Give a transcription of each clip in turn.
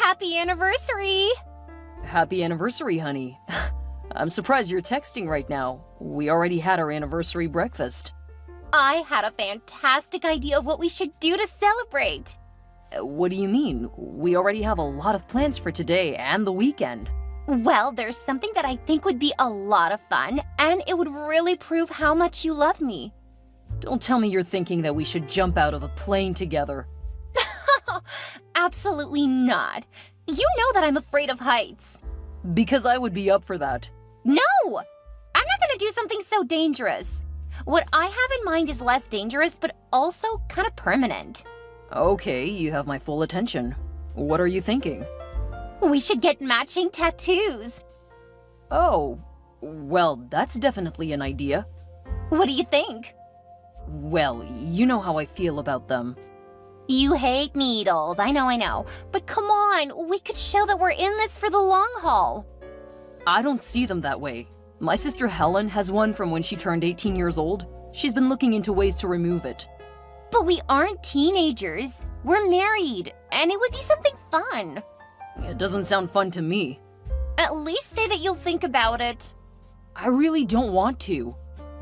Happy anniversary! Happy anniversary, honey. I'm surprised you're texting right now. We already had our anniversary breakfast. I had a fantastic idea of what we should do to celebrate. What do you mean? We already have a lot of plans for today and the weekend. Well, there's something that I think would be a lot of fun, and it would really prove how much you love me. Don't tell me you're thinking that we should jump out of a plane together. Absolutely not. You know that I'm afraid of heights. Because I would be up for that. No! I'm not gonna do something so dangerous. What I have in mind is less dangerous, but also kind of permanent. Okay, you have my full attention. What are you thinking? We should get matching tattoos. Oh, well, that's definitely an idea. What do you think? Well, you know how I feel about them. You hate needles, I know. But come on, we could show that we're in this for the long haul. I don't see them that way. My sister Helen has one from when she turned 18 years old. She's been looking into ways to remove it. But we aren't teenagers. We're married, and it would be something fun. It doesn't sound fun to me. At least say that you'll think about it. I really don't want to.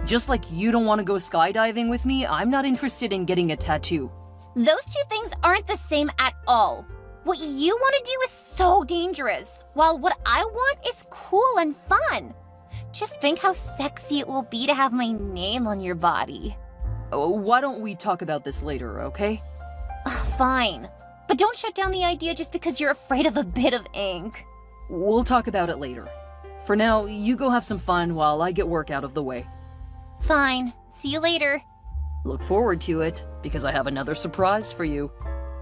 Just like you don't want to go skydiving with me, I'm not interested in getting a tattoo. Those two things aren't the same at all. What you want to do is so dangerous, while what I want is cool and fun. Just think how sexy it will be to have my name on your body. Why don't we talk about this later, okay? Fine. But don't shut down the idea just because you're afraid of a bit of ink. We'll talk about it later. For now, you go have some fun while I get work out of the way. Fine. See you later. Look forward to it, because I have another surprise for you.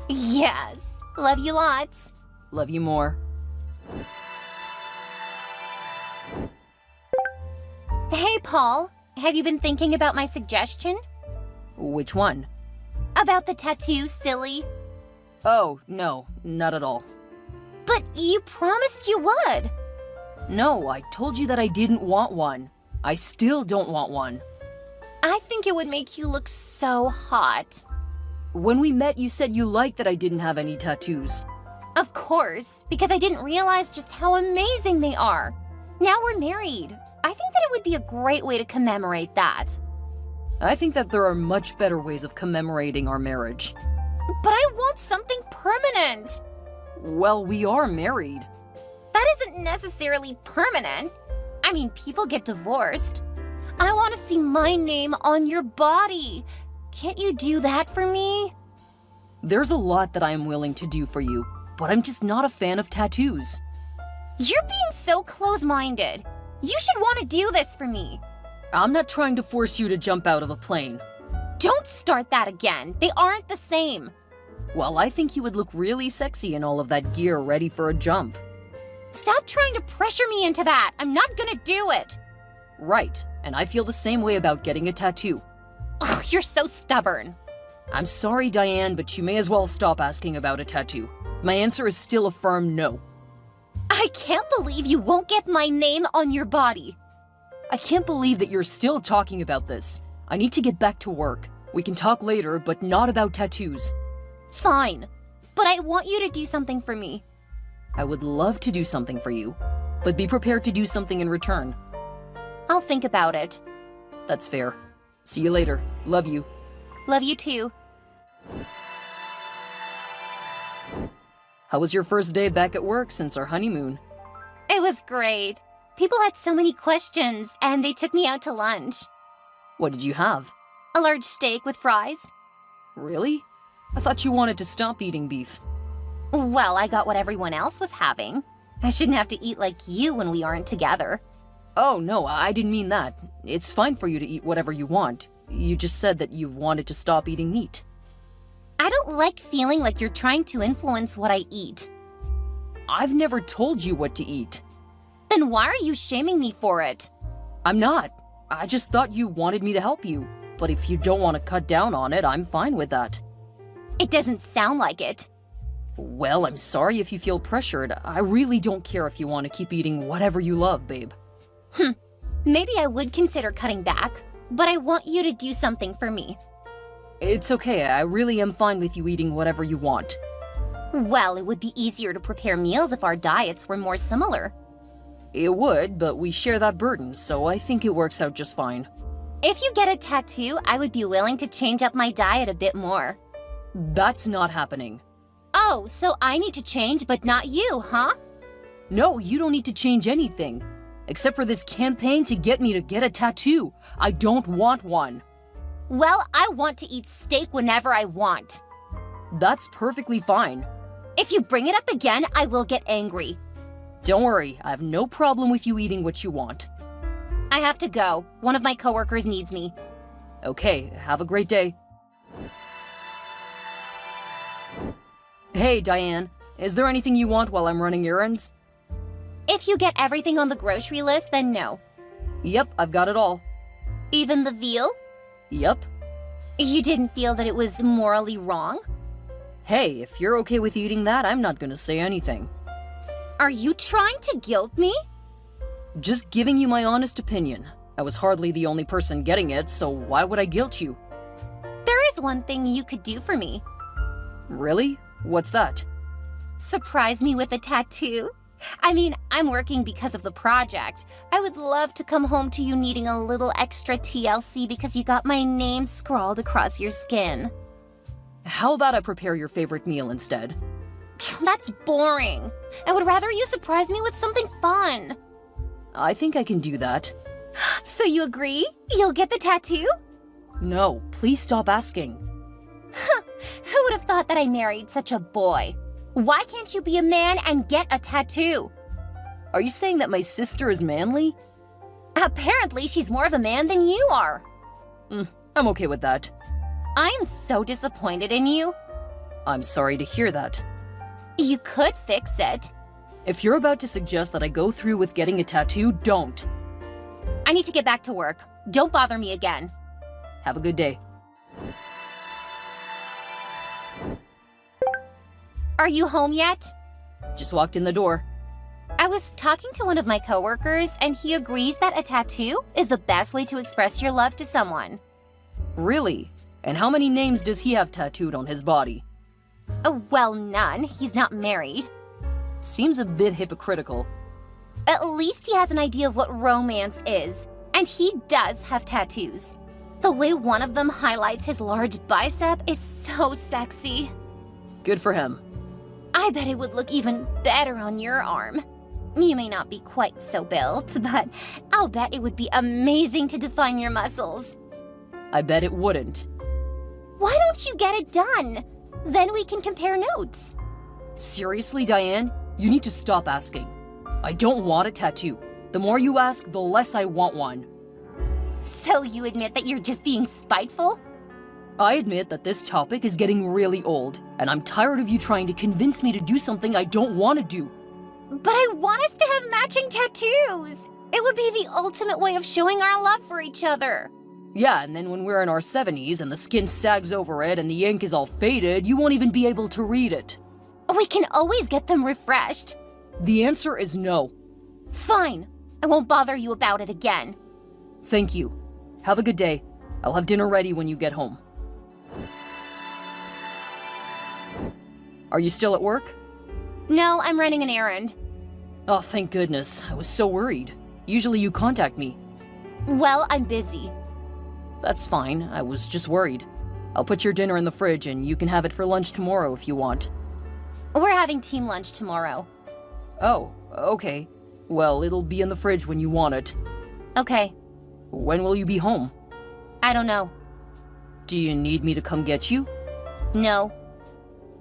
Yes. Love you lots. Love you more. Hey, Paul. Have you been thinking about my suggestion? Which one? About the tattoo, silly. Oh, no, not at all. But you promised you would. No, I told you that I didn't want one. I still don't want one. I think it would make you look so hot. When we met, you said you liked that I didn't have any tattoos. Of course, because I didn't realize just how amazing they are. Now we're married. I think that it would be a great way to commemorate that. I think that there are much better ways of commemorating our marriage. But I want something permanent. Well, we are married. That isn't necessarily permanent. I mean, people get divorced. I want to see my name on your body. Can't you do that for me? There's a lot that I am willing to do for you, but I'm just not a fan of tattoos. You're being so close-minded. You should want to do this for me. I'm not trying to force you to jump out of a plane. Don't start that again. They aren't the same. Well, I think you would look really sexy in all of that gear ready for a jump. Stop trying to pressure me into that. I'm not gonna do it. Right, and I feel the same way about getting a tattoo. Ugh, you're so stubborn. I'm sorry, Diane, but you may as well stop asking about a tattoo. My answer is still a firm no. I can't believe you won't get my name on your body. I can't believe that you're still talking about this. I need to get back to work. We can talk later, but not about tattoos. Fine, but I want you to do something for me. I would love to do something for you, but be prepared to do something in return. I'll think about it. That's fair. See you later. Love you. Love you too. How was your first day back at work since our honeymoon? It was great. People had so many questions, and they took me out to lunch. What did you have? A large steak with fries. Really? I thought you wanted to stop eating beef. Well, I got what everyone else was having. I shouldn't have to eat like you when we aren't together. Oh, no, I didn't mean that. It's fine for you to eat whatever you want. You just said that you wanted to stop eating meat. I don't like feeling like you're trying to influence what I eat. I've never told you what to eat. Then why are you shaming me for it? I'm not. I just thought you wanted me to help you. But if you don't want to cut down on it, I'm fine with that. It doesn't sound like it. Well, I'm sorry if you feel pressured. I really don't care if you want to keep eating whatever you love, babe. Maybe I would consider cutting back, but I want you to do something for me. It's okay. I really am fine with you eating whatever you want. Well, it would be easier to prepare meals if our diets were more similar. It would, but we share that burden, so I think it works out just fine. If you get a tattoo, I would be willing to change up my diet a bit more. That's not happening. Oh, so I need to change, but not you, huh? No, you don't need to change anything. Except for this campaign to get me to get a tattoo. I don't want one. Well, I want to eat steak whenever I want. That's perfectly fine. If you bring it up again, I will get angry. Don't worry, I have no problem with you eating what you want. I have to go. One of my coworkers needs me. Okay, have a great day. Hey, Diane, is there anything you want while I'm running errands? If you get everything on the grocery list, then no. Yep, I've got it all. Even the veal? Yep. You didn't feel that it was morally wrong? Hey, if you're okay with eating that, I'm not gonna say anything. Are you trying to guilt me? Just giving you my honest opinion. I was hardly the only person getting it, so why would I guilt you? There is one thing you could do for me. Really? What's that? Surprise me with a tattoo. I mean, I'm working because of the project. I would love to come home to you needing a little extra TLC because you got my name scrawled across your skin. How about I prepare your favorite meal instead? That's boring. I would rather you surprise me with something fun. I think I can do that. So you agree? You'll get the tattoo? No, please stop asking. Who would have thought that I married such a boy? Why can't you be a man and get a tattoo? Are you saying that my sister is manly? Apparently, she's more of a man than you are. I'm okay with that. I'm so disappointed in you. I'm sorry to hear that. You could fix it. If you're about to suggest that I go through with getting a tattoo, don't. I need to get back to work. Don't bother me again. Have a good day. Are you home yet? Just walked in the door. I was talking to one of my coworkers, and he agrees that a tattoo is the best way to express your love to someone. Really? And how many names does he have tattooed on his body? Well, none. He's not married. Seems a bit hypocritical. At least he has an idea of what romance is, and he does have tattoos. The way one of them highlights his large bicep is so sexy. Good for him. I bet it would look even better on your arm. You may not be quite so built, but I'll bet it would be amazing to define your muscles. I bet it wouldn't. Why don't you get it done? Then we can compare notes. Seriously, Diane? You need to stop asking. I don't want a tattoo. The more you ask, the less I want one. So you admit that you're just being spiteful? I admit that this topic is getting really old, and I'm tired of you trying to convince me to do something I don't want to do. But I want us to have matching tattoos. It would be the ultimate way of showing our love for each other. Yeah, and then when we're in our 70s and the skin sags over it and the ink is all faded, you won't even be able to read it. We can always get them refreshed. The answer is no. Fine. I won't bother you about it again. Thank you. Have a good day. I'll have dinner ready when you get home. Are you still at work? No, I'm running an errand. Oh, thank goodness. I was so worried. Usually you contact me. Well, I'm busy. That's fine. I was just worried. I'll put your dinner in the fridge and you can have it for lunch tomorrow if you want. We're having team lunch tomorrow. Oh, okay. Well, it'll be in the fridge when you want it. Okay. When will you be home? I don't know. Do you need me to come get you? No.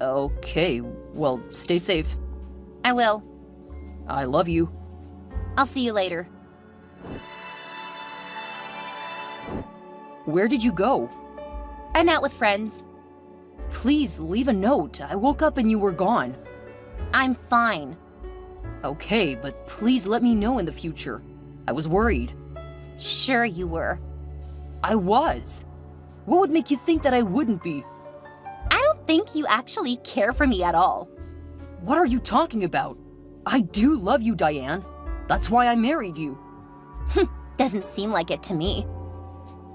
Okay, well, stay safe. I will. I love you. I'll see you later. Where did you go? I'm out with friends. Please leave a note. I woke up and you were gone. I'm fine. Okay, but please let me know in the future. I was worried. Sure you were. I was. What would make you think that I wouldn't be? I don't think you actually care for me at all. What are you talking about? I do love you, Diane. That's why I married you. Doesn't seem like it to me.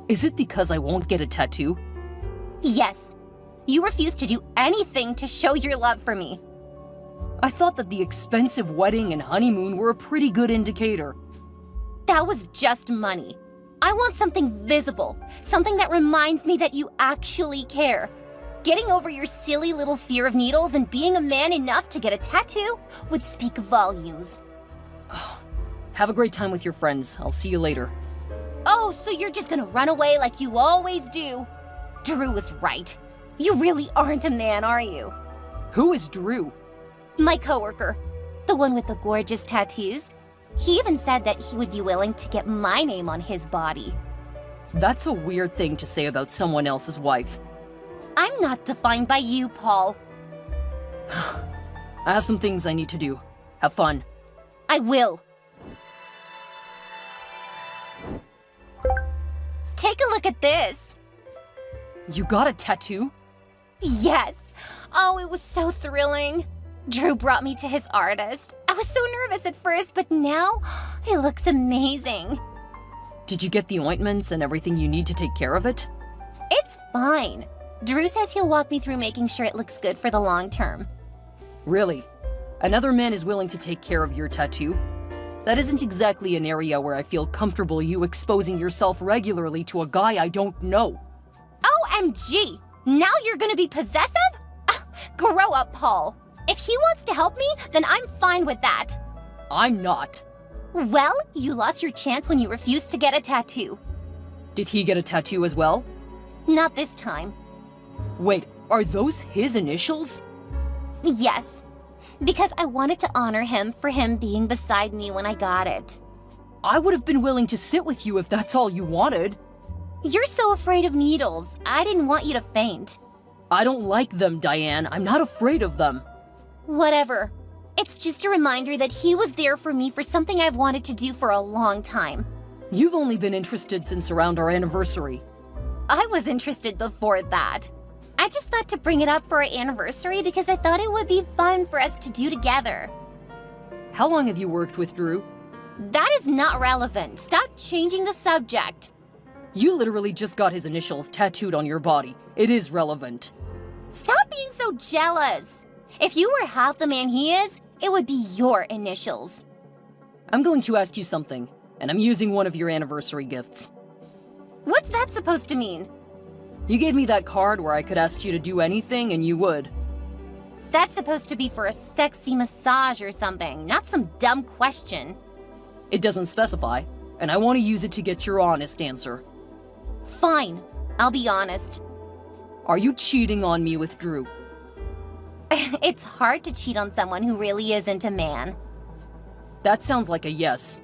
Is it because I won't get a tattoo? Yes. You refused to do anything to show your love for me. I thought that the expensive wedding and honeymoon were a pretty good indicator. That was just money. I want something visible, something that reminds me that you actually care. Getting over your silly little fear of needles and being a man enough to get a tattoo would speak volumes. Have a great time with your friends. I'll see you later. Oh, so you're just gonna run away like you always do? Drew was right. You really aren't a man, are you? Who is Drew? My coworker, the one with the gorgeous tattoos. He even said that he would be willing to get my name on his body. That's a weird thing to say about someone else's wife. I'm not defined by you, Paul. I have some things I need to do. Have fun. I will. Take a look at this. You got a tattoo? Yes. Oh, it was so thrilling. Drew brought me to his artist. I was so nervous at first, but now it looks amazing. Did you get the ointments and everything you need to take care of it? It's fine. Drew says he'll walk me through making sure it looks good for the long term. Really? Another man is willing to take care of your tattoo? That isn't exactly an area where I feel comfortable you exposing yourself regularly to a guy I don't know. OMG! Now you're gonna be possessive? Grow up, Paul. If he wants to help me, then I'm fine with that. I'm not. Well, you lost your chance when you refused to get a tattoo. Did he get a tattoo as well? Not this time. Wait, are those his initials? Yes, because I wanted to honor him for him being beside me when I got it. I would have been willing to sit with you if that's all you wanted. You're so afraid of needles. I didn't want you to faint. I don't like them, Diane. I'm not afraid of them. Whatever. It's just a reminder that he was there for me for something I've wanted to do for a long time. You've only been interested since around our anniversary. I was interested before that. I just thought to bring it up for our anniversary because I thought it would be fun for us to do together. How long have you worked with Drew? That is not relevant. Stop changing the subject. You literally just got his initials tattooed on your body. It is relevant. Stop being so jealous. If you were half the man he is, it would be your initials. I'm going to ask you something, and I'm using one of your anniversary gifts. What's that supposed to mean? You gave me that card where I could ask you to do anything and you would. That's supposed to be for a sexy massage or something, not some dumb question. It doesn't specify, and I want to use it to get your honest answer. Fine, I'll be honest. Are you cheating on me with Drew? It's hard to cheat on someone who really isn't a man. That sounds like a yes.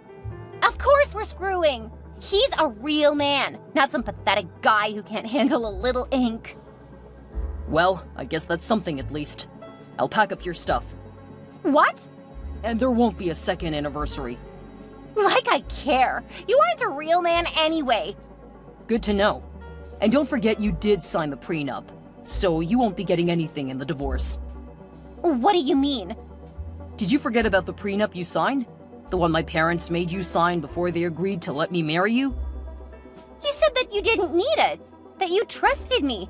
Of course we're screwing! He's a real man, not some pathetic guy who can't handle a little ink. Well, I guess that's something at least. I'll pack up your stuff. What? And there won't be a second anniversary. Like I care. You aren't a real man anyway. Good to know. And don't forget you did sign the prenup, so you won't be getting anything in the divorce. What do you mean? Did you forget about the prenup you signed? The one my parents made you sign before they agreed to let me marry you? You said that you didn't need it, that you trusted me.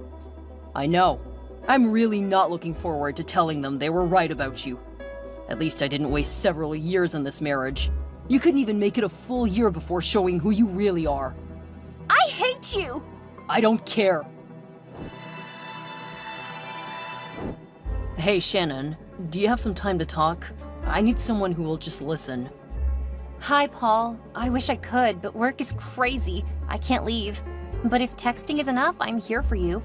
I know. I'm really not looking forward to telling them they were right about you. At least I didn't waste several years in this marriage. You couldn't even make it a full year before showing who you really are. I hate you! I don't care. Hey, Shannon, do you have some time to talk? I need someone who will just listen. Hi, Paul. I wish I could, but work is crazy. I can't leave. But if texting is enough, I'm here for you.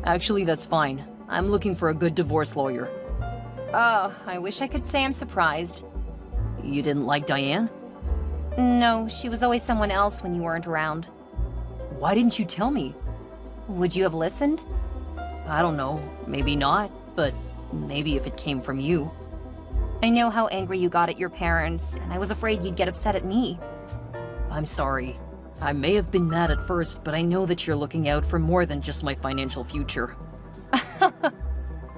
Actually, that's fine. I'm looking for a good divorce lawyer. Oh, I wish I could say I'm surprised. You didn't like Diane? No, she was always someone else when you weren't around. Why didn't you tell me? Would you have listened? I don't know. Maybe not, but maybe if it came from you. I know how angry you got at your parents, and I was afraid you'd get upset at me. I'm sorry. I may have been mad at first, but I know that you're looking out for more than just my financial future.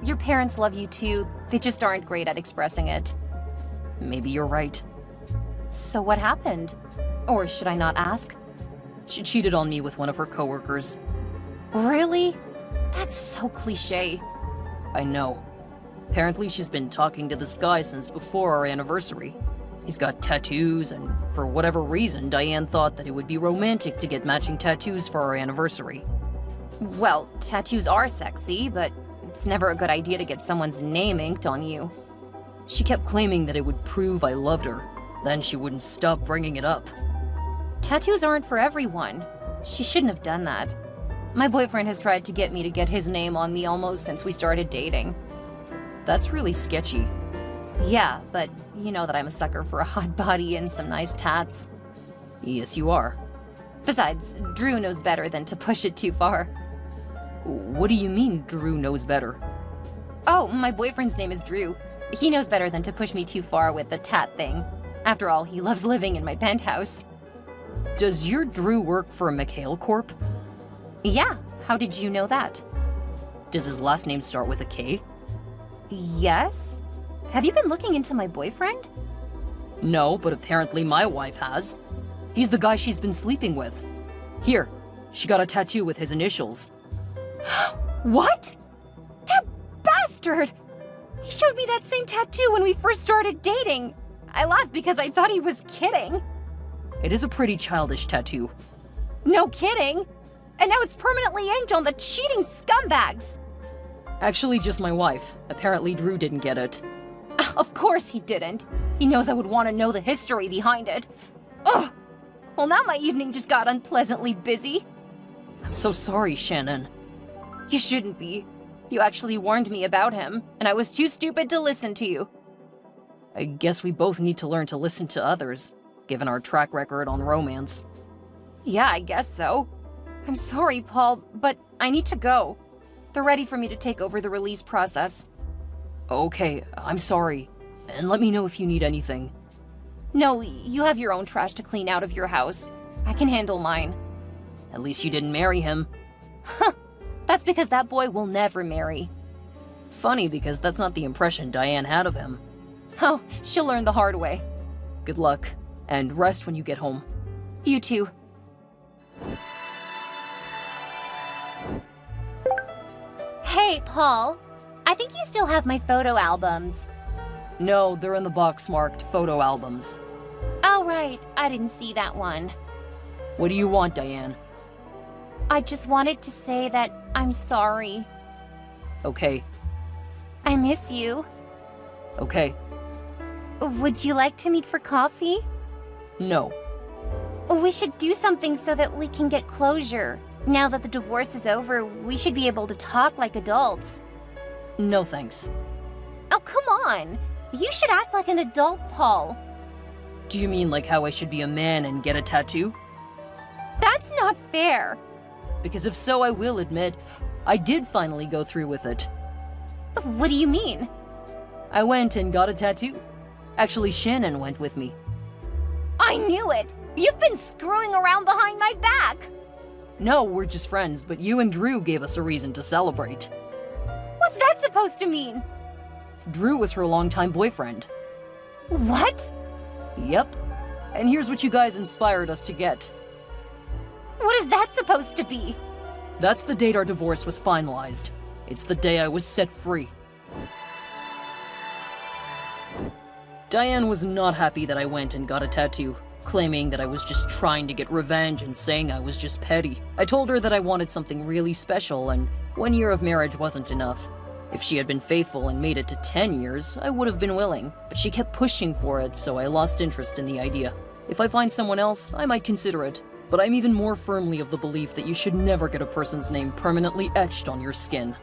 Your parents love you too. They just aren't great at expressing it. Maybe you're right. So what happened? Or should I not ask? She cheated on me with one of her coworkers. Really? That's so cliche. I know. Apparently she's been talking to this guy since before our anniversary. He's got tattoos, and for whatever reason, Diane thought that it would be romantic to get matching tattoos for our anniversary. Well, tattoos are sexy, but it's never a good idea to get someone's name inked on you. She kept claiming that it would prove I loved her. Then she wouldn't stop bringing it up. Tattoos aren't for everyone. She shouldn't have done that. My boyfriend has tried to get me to get his name on me almost since we started dating. That's really sketchy. Yeah, but you know that I'm a sucker for a hot body and some nice tats. Yes, you are. Besides, Drew knows better than to push it too far. What do you mean, Drew knows better? Oh, my boyfriend's name is Drew. He knows better than to push me too far with the tat thing. After all, he loves living in my penthouse. Does your Drew work for McHale Corp? Yeah, how did you know that? Does his last name start with a K? Yes? Have you been looking into my boyfriend? No, but apparently my wife has. He's the guy she's been sleeping with. Here, she got a tattoo with his initials. What? That bastard! He showed me that same tattoo when we first started dating. I laughed because I thought he was kidding. It is a pretty childish tattoo. No kidding. And now it's permanently inked on the cheating scumbags. Actually, just my wife. Apparently Drew didn't get it. Of course he didn't. He knows I would want to know the history behind it. Ugh. Well, now my evening just got unpleasantly busy. I'm so sorry, Shannon. You shouldn't be. You actually warned me about him, and I was too stupid to listen to you. I guess we both need to learn to listen to others, given our track record on romance. Yeah, I guess so. I'm sorry, Paul, but I need to go. They're ready for me to take over the release process. Okay, I'm sorry. And let me know if you need anything. No, you have your own trash to clean out of your house. I can handle mine. At least you didn't marry him. Huh. That's because that boy will never marry. Funny, because that's not the impression Diane had of him. Oh, she'll learn the hard way. Good luck, and rest when you get home. You too. Hey, Paul. I think you still have my photo albums. No, they're in the box marked photo albums. Oh, right. I didn't see that one. What do you want, Diane? I just wanted to say that I'm sorry. Okay. I miss you. Okay. Would you like to meet for coffee? No. We should do something so that we can get closure. Now that the divorce is over, we should be able to talk like adults. No thanks. Oh, come on. You should act like an adult, Paul. Do you mean like how I should be a man and get a tattoo? That's not fair. Because if so, I will admit, I did finally go through with it. What do you mean? I went and got a tattoo. Actually, Shannon went with me. I knew it! You've been screwing around behind my back! No, we're just friends, but you and Drew gave us a reason to celebrate. What's that supposed to mean? Drew was her longtime boyfriend. What? Yep. And here's what you guys inspired us to get. What is that supposed to be? That's the date our divorce was finalized. It's the day I was set free. Diane was not happy that I went and got a tattoo, claiming that I was just trying to get revenge and saying I was just petty. I told her that I wanted something really special, and 1 year of marriage wasn't enough. If she had been faithful and made it to 10 years, I would have been willing, but she kept pushing for it, so I lost interest in the idea. If I find someone else, I might consider it, but I'm even more firmly of the belief that you should never get a person's name permanently etched on your skin.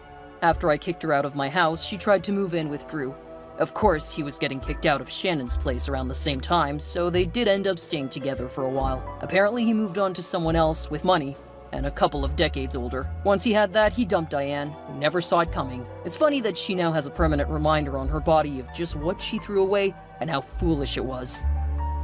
After I kicked her out of my house, she tried to move in with Drew. Of course, he was getting kicked out of Shannon's place around the same time, so they did end up staying together for a while. Apparently, he moved on to someone else with money, and a couple of decades older. Once he had that, he dumped Diane, who never saw it coming. It's funny that she now has a permanent reminder on her body of just what she threw away and how foolish it was.